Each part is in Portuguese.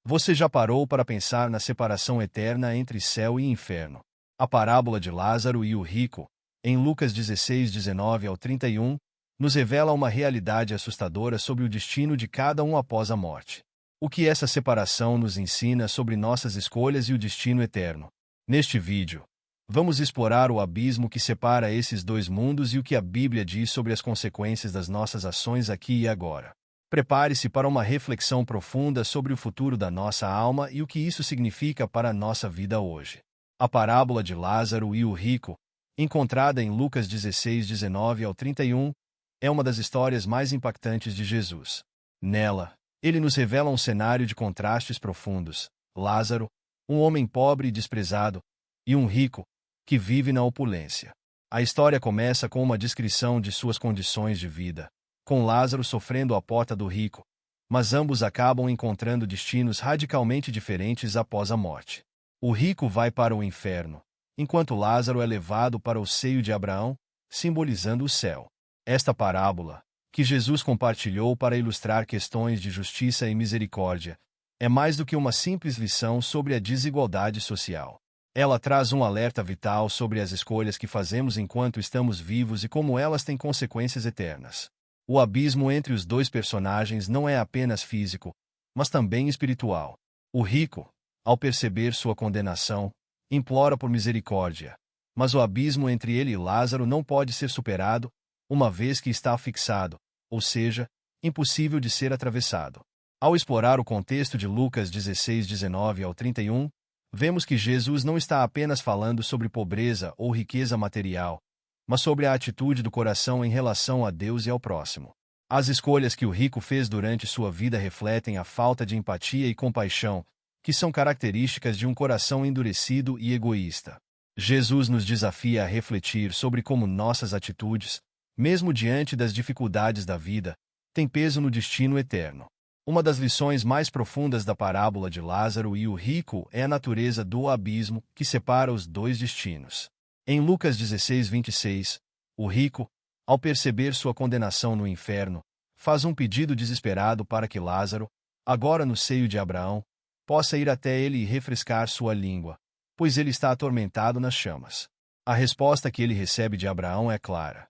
Você já parou para pensar na separação eterna entre céu e inferno? A parábola de Lázaro e o rico, em Lucas 16, 19 ao 31, nos revela uma realidade assustadora sobre o destino de cada um após a morte. O que essa separação nos ensina sobre nossas escolhas e o destino eterno? Neste vídeo, vamos explorar o abismo que separa esses dois mundos e o que a Bíblia diz sobre as consequências das nossas ações aqui e agora. Prepare-se para uma reflexão profunda sobre o futuro da nossa alma e o que isso significa para a nossa vida hoje. A parábola de Lázaro e o rico, encontrada em Lucas 16, 19 ao 31, é uma das histórias mais impactantes de Jesus. Nela, ele nos revela um cenário de contrastes profundos: Lázaro, um homem pobre e desprezado, e um rico, que vive na opulência. A história começa com uma descrição de suas condições de vida, com Lázaro sofrendo à porta do rico, mas ambos acabam encontrando destinos radicalmente diferentes após a morte. O rico vai para o inferno, enquanto Lázaro é levado para o seio de Abraão, simbolizando o céu. Esta parábola, que Jesus compartilhou para ilustrar questões de justiça e misericórdia, é mais do que uma simples lição sobre a desigualdade social. Ela traz um alerta vital sobre as escolhas que fazemos enquanto estamos vivos e como elas têm consequências eternas. O abismo entre os dois personagens não é apenas físico, mas também espiritual. O rico, ao perceber sua condenação, implora por misericórdia, mas o abismo entre ele e Lázaro não pode ser superado, uma vez que está fixado, ou seja, impossível de ser atravessado. Ao explorar o contexto de Lucas 16, 19 ao 31, vemos que Jesus não está apenas falando sobre pobreza ou riqueza material, mas sobre a atitude do coração em relação a Deus e ao próximo. As escolhas que o rico fez durante sua vida refletem a falta de empatia e compaixão, que são características de um coração endurecido e egoísta. Jesus nos desafia a refletir sobre como nossas atitudes, mesmo diante das dificuldades da vida, têm peso no destino eterno. Uma das lições mais profundas da parábola de Lázaro e o rico é a natureza do abismo que separa os dois destinos. Em Lucas 16, 26, o rico, ao perceber sua condenação no inferno, faz um pedido desesperado para que Lázaro, agora no seio de Abraão, possa ir até ele e refrescar sua língua, pois ele está atormentado nas chamas. A resposta que ele recebe de Abraão é clara: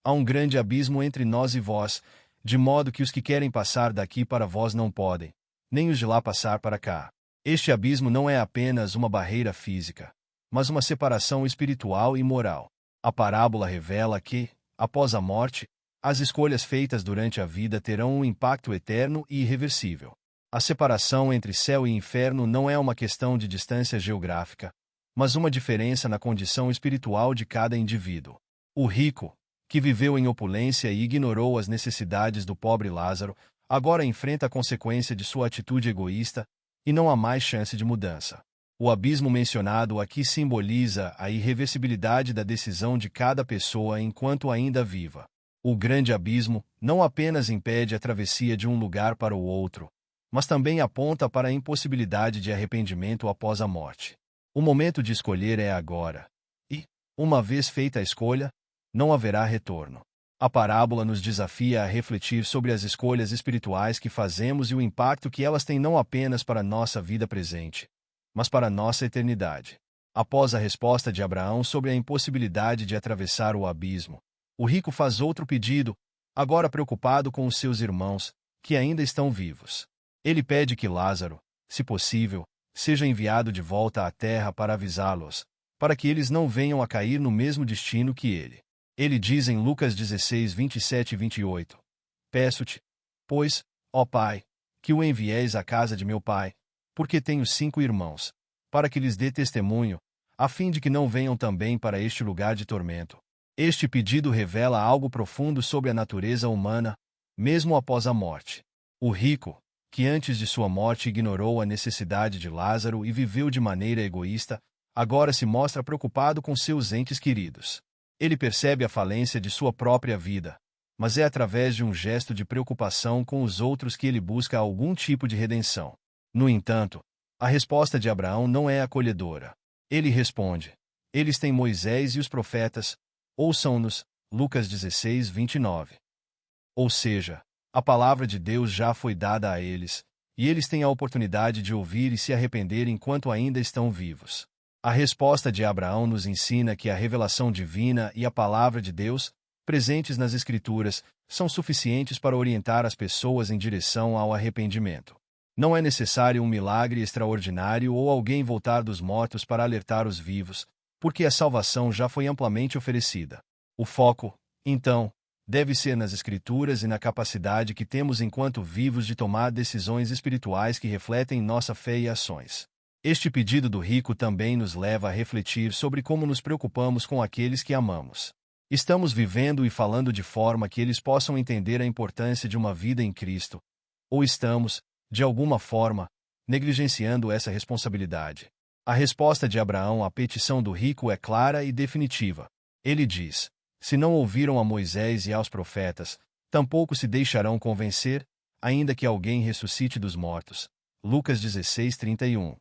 há um grande abismo entre nós e vós, de modo que os que querem passar daqui para vós não podem, nem os de lá passar para cá. Este abismo não é apenas uma barreira física, mas uma separação espiritual e moral. A parábola revela que, após a morte, as escolhas feitas durante a vida terão um impacto eterno e irreversível. A separação entre céu e inferno não é uma questão de distância geográfica, mas uma diferença na condição espiritual de cada indivíduo. O rico, que viveu em opulência e ignorou as necessidades do pobre Lázaro, agora enfrenta a consequência de sua atitude egoísta, e não há mais chance de mudança. O abismo mencionado aqui simboliza a irreversibilidade da decisão de cada pessoa enquanto ainda viva. O grande abismo não apenas impede a travessia de um lugar para o outro, mas também aponta para a impossibilidade de arrependimento após a morte. O momento de escolher é agora. E, uma vez feita a escolha, não haverá retorno. A parábola nos desafia a refletir sobre as escolhas espirituais que fazemos e o impacto que elas têm não apenas para a nossa vida presente, mas para a nossa eternidade. Após a resposta de Abraão sobre a impossibilidade de atravessar o abismo, o rico faz outro pedido, agora preocupado com os seus irmãos, que ainda estão vivos. Ele pede que Lázaro, se possível, seja enviado de volta à terra para avisá-los, para que eles não venham a cair no mesmo destino que ele. Ele diz em Lucas 16, 27 e 28, peço-te, pois, ó Pai, que o envieis à casa de meu pai, porque tenho 5 irmãos, para que lhes dê testemunho, a fim de que não venham também para este lugar de tormento. Este pedido revela algo profundo sobre a natureza humana, mesmo após a morte. O rico, que antes de sua morte ignorou a necessidade de Lázaro e viveu de maneira egoísta, agora se mostra preocupado com seus entes queridos. Ele percebe a falência de sua própria vida, mas é através de um gesto de preocupação com os outros que ele busca algum tipo de redenção. No entanto, a resposta de Abraão não é acolhedora. Ele responde: eles têm Moisés e os profetas, ouçam-nos, Lucas 16, 29. Ou seja, a palavra de Deus já foi dada a eles, e eles têm a oportunidade de ouvir e se arrepender enquanto ainda estão vivos. A resposta de Abraão nos ensina que a revelação divina e a palavra de Deus, presentes nas Escrituras, são suficientes para orientar as pessoas em direção ao arrependimento. Não é necessário um milagre extraordinário ou alguém voltar dos mortos para alertar os vivos, porque a salvação já foi amplamente oferecida. O foco, então, deve ser nas Escrituras e na capacidade que temos enquanto vivos de tomar decisões espirituais que refletem nossa fé e ações. Este pedido do rico também nos leva a refletir sobre como nos preocupamos com aqueles que amamos. Estamos vivendo e falando de forma que eles possam entender a importância de uma vida em Cristo, ou estamos, de alguma forma, negligenciando essa responsabilidade? A resposta de Abraão à petição do rico é clara e definitiva. Ele diz: se não ouviram a Moisés e aos profetas, tampouco se deixarão convencer, ainda que alguém ressuscite dos mortos. Lucas 16:31.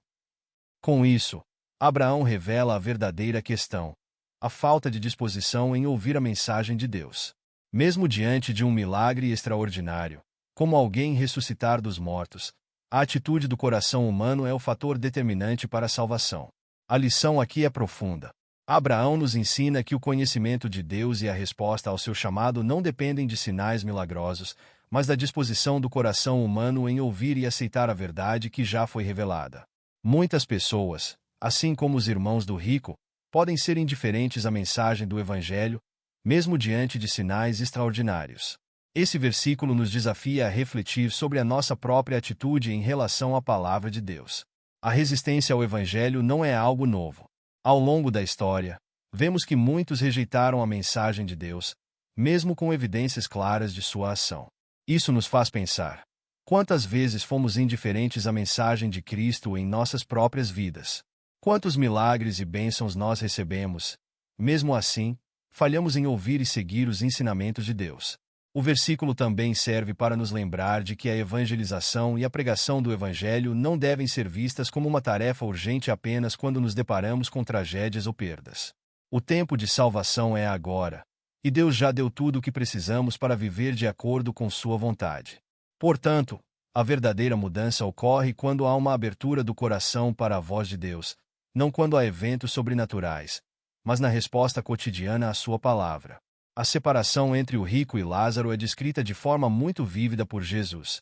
Com isso, Abraão revela a verdadeira questão: a falta de disposição em ouvir a mensagem de Deus. Mesmo diante de um milagre extraordinário, como alguém ressuscitar dos mortos, a atitude do coração humano é o fator determinante para a salvação. A lição aqui é profunda. Abraão nos ensina que o conhecimento de Deus e a resposta ao seu chamado não dependem de sinais milagrosos, mas da disposição do coração humano em ouvir e aceitar a verdade que já foi revelada. Muitas pessoas, assim como os irmãos do rico, podem ser indiferentes à mensagem do Evangelho, mesmo diante de sinais extraordinários. Esse versículo nos desafia a refletir sobre a nossa própria atitude em relação à palavra de Deus. A resistência ao Evangelho não é algo novo. Ao longo da história, vemos que muitos rejeitaram a mensagem de Deus, mesmo com evidências claras de sua ação. Isso nos faz pensar: quantas vezes fomos indiferentes à mensagem de Cristo em nossas próprias vidas? Quantos milagres e bênçãos nós recebemos? Mesmo assim, falhamos em ouvir e seguir os ensinamentos de Deus. O versículo também serve para nos lembrar de que a evangelização e a pregação do Evangelho não devem ser vistas como uma tarefa urgente apenas quando nos deparamos com tragédias ou perdas. O tempo de salvação é agora, e Deus já deu tudo o que precisamos para viver de acordo com sua vontade. Portanto, a verdadeira mudança ocorre quando há uma abertura do coração para a voz de Deus, não quando há eventos sobrenaturais, mas na resposta cotidiana à sua palavra. A separação entre o rico e Lázaro é descrita de forma muito vívida por Jesus.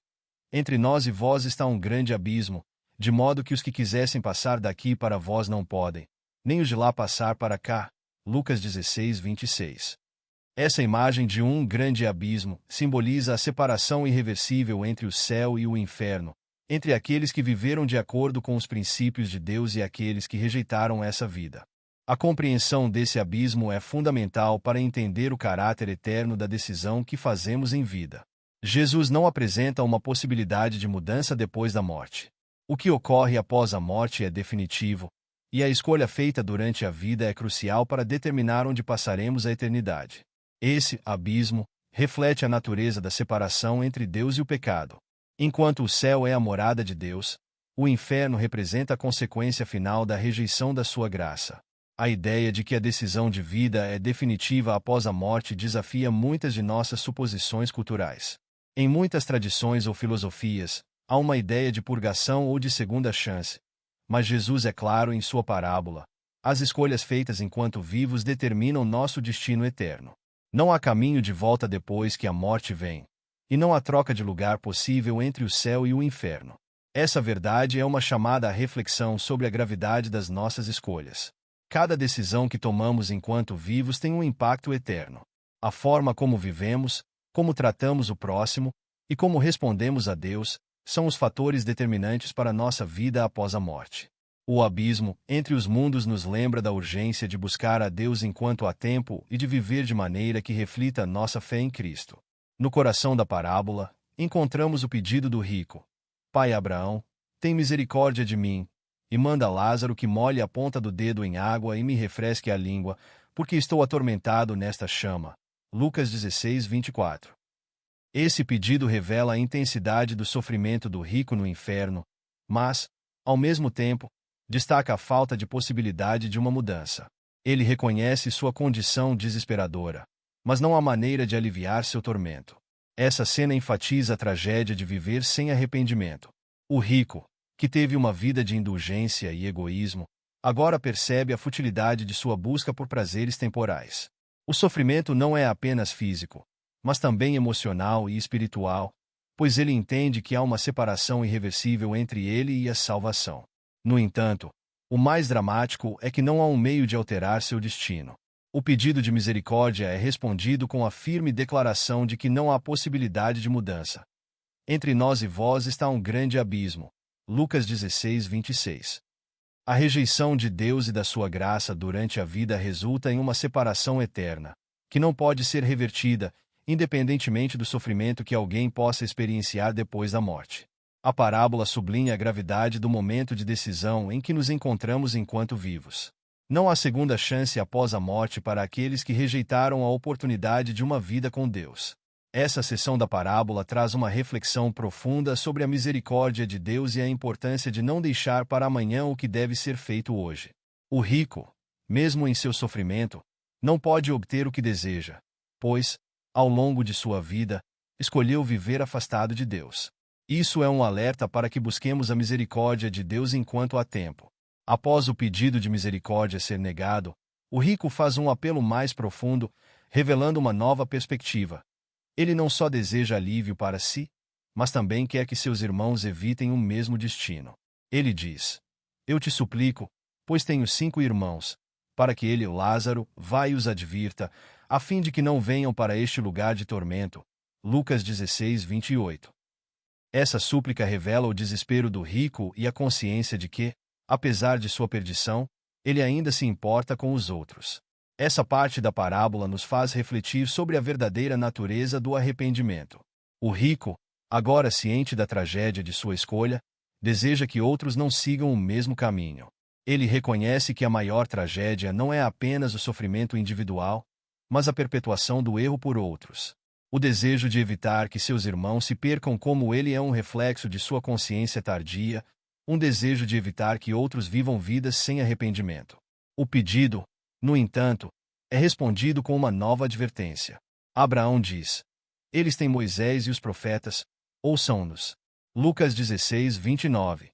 Entre nós e vós está um grande abismo, de modo que os que quisessem passar daqui para vós não podem, nem os de lá passar para cá. Lucas 16:26. Essa imagem de um grande abismo simboliza a separação irreversível entre o céu e o inferno, entre aqueles que viveram de acordo com os princípios de Deus e aqueles que rejeitaram essa vida. A compreensão desse abismo é fundamental para entender o caráter eterno da decisão que fazemos em vida. Jesus não apresenta uma possibilidade de mudança depois da morte. O que ocorre após a morte é definitivo, e a escolha feita durante a vida é crucial para determinar onde passaremos a eternidade. Esse abismo reflete a natureza da separação entre Deus e o pecado. Enquanto o céu é a morada de Deus, o inferno representa a consequência final da rejeição da sua graça. A ideia de que a decisão de vida é definitiva após a morte desafia muitas de nossas suposições culturais. Em muitas tradições ou filosofias, há uma ideia de purgação ou de segunda chance, mas Jesus é claro em sua parábola: as escolhas feitas enquanto vivos determinam nosso destino eterno. Não há caminho de volta depois que a morte vem, e não há troca de lugar possível entre o céu e o inferno. Essa verdade é uma chamada à reflexão sobre a gravidade das nossas escolhas. Cada decisão que tomamos enquanto vivos tem um impacto eterno. A forma como vivemos, como tratamos o próximo e como respondemos a Deus são os fatores determinantes para nossa vida após a morte. O abismo entre os mundos nos lembra da urgência de buscar a Deus enquanto há tempo e de viver de maneira que reflita nossa fé em Cristo. No coração da parábola, encontramos o pedido do rico: Pai Abraão, tem misericórdia de mim, e manda Lázaro que molhe a ponta do dedo em água e me refresque a língua, porque estou atormentado nesta chama. Lucas 16:24. Esse pedido revela a intensidade do sofrimento do rico no inferno, mas, ao mesmo tempo, destaca a falta de possibilidade de uma mudança. Ele reconhece sua condição desesperadora, mas não há maneira de aliviar seu tormento. Essa cena enfatiza a tragédia de viver sem arrependimento. O rico, que teve uma vida de indulgência e egoísmo, agora percebe a futilidade de sua busca por prazeres temporais. O sofrimento não é apenas físico, mas também emocional e espiritual, pois ele entende que há uma separação irreversível entre ele e a salvação. No entanto, o mais dramático é que não há um meio de alterar seu destino. O pedido de misericórdia é respondido com a firme declaração de que não há possibilidade de mudança. Entre nós e vós está um grande abismo. Lucas 16, 26. A rejeição de Deus e da sua graça durante a vida resulta em uma separação eterna, que não pode ser revertida, independentemente do sofrimento que alguém possa experienciar depois da morte. A parábola sublinha a gravidade do momento de decisão em que nos encontramos enquanto vivos. Não há segunda chance após a morte para aqueles que rejeitaram a oportunidade de uma vida com Deus. Essa seção da parábola traz uma reflexão profunda sobre a misericórdia de Deus e a importância de não deixar para amanhã o que deve ser feito hoje. O rico, mesmo em seu sofrimento, não pode obter o que deseja, pois, ao longo de sua vida, escolheu viver afastado de Deus. Isso é um alerta para que busquemos a misericórdia de Deus enquanto há tempo. Após o pedido de misericórdia ser negado, o rico faz um apelo mais profundo, revelando uma nova perspectiva. Ele não só deseja alívio para si, mas também quer que seus irmãos evitem o mesmo destino. Ele diz: Eu te suplico, pois tenho 5 irmãos, para que ele, Lázaro, vá e os advirta, a fim de que não venham para este lugar de tormento. Lucas 16, 28. Essa súplica revela o desespero do rico e a consciência de que, apesar de sua perdição, ele ainda se importa com os outros. Essa parte da parábola nos faz refletir sobre a verdadeira natureza do arrependimento. O rico, agora ciente da tragédia de sua escolha, deseja que outros não sigam o mesmo caminho. Ele reconhece que a maior tragédia não é apenas o sofrimento individual, mas a perpetuação do erro por outros. O desejo de evitar que seus irmãos se percam como ele é um reflexo de sua consciência tardia, um desejo de evitar que outros vivam vidas sem arrependimento. O pedido, no entanto, é respondido com uma nova advertência. Abraão diz: Eles têm Moisés e os profetas, ouçam-nos. Lucas 16, 29.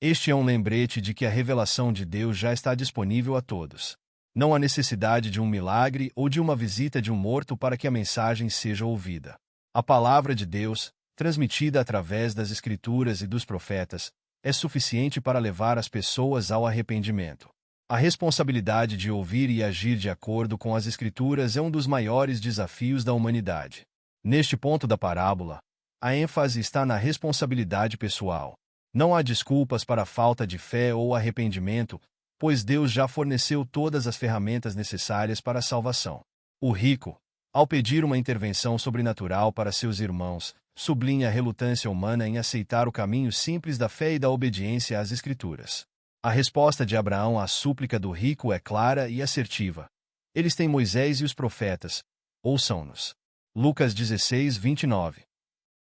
Este é um lembrete de que a revelação de Deus já está disponível a todos. Não há necessidade de um milagre ou de uma visita de um morto para que a mensagem seja ouvida. A palavra de Deus, transmitida através das Escrituras e dos profetas, é suficiente para levar as pessoas ao arrependimento. A responsabilidade de ouvir e agir de acordo com as Escrituras é um dos maiores desafios da humanidade. Neste ponto da parábola, a ênfase está na responsabilidade pessoal. Não há desculpas para a falta de fé ou arrependimento, pois Deus já forneceu todas as ferramentas necessárias para a salvação. O rico, ao pedir uma intervenção sobrenatural para seus irmãos, sublinha a relutância humana em aceitar o caminho simples da fé e da obediência às Escrituras. A resposta de Abraão à súplica do rico é clara e assertiva. Eles têm Moisés e os profetas, ouçam-nos. Lucas 16, 29.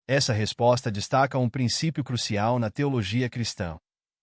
Essa resposta destaca um princípio crucial na teologia cristã: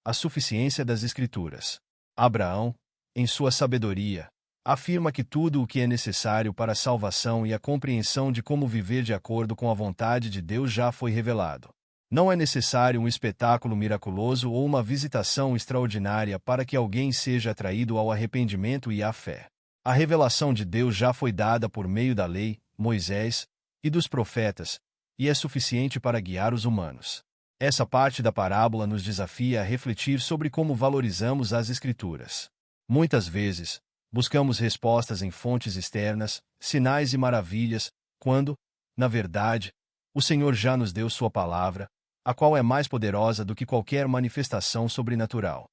a suficiência das Escrituras. Abraão, em sua sabedoria, afirma que tudo o que é necessário para a salvação e a compreensão de como viver de acordo com a vontade de Deus já foi revelado. Não é necessário um espetáculo miraculoso ou uma visitação extraordinária para que alguém seja atraído ao arrependimento e à fé. A revelação de Deus já foi dada por meio da lei, Moisés, e dos profetas, e é suficiente para guiar os humanos. Essa parte da parábola nos desafia a refletir sobre como valorizamos as Escrituras. Muitas vezes, buscamos respostas em fontes externas, sinais e maravilhas, quando, na verdade, o Senhor já nos deu sua palavra, a qual é mais poderosa do que qualquer manifestação sobrenatural.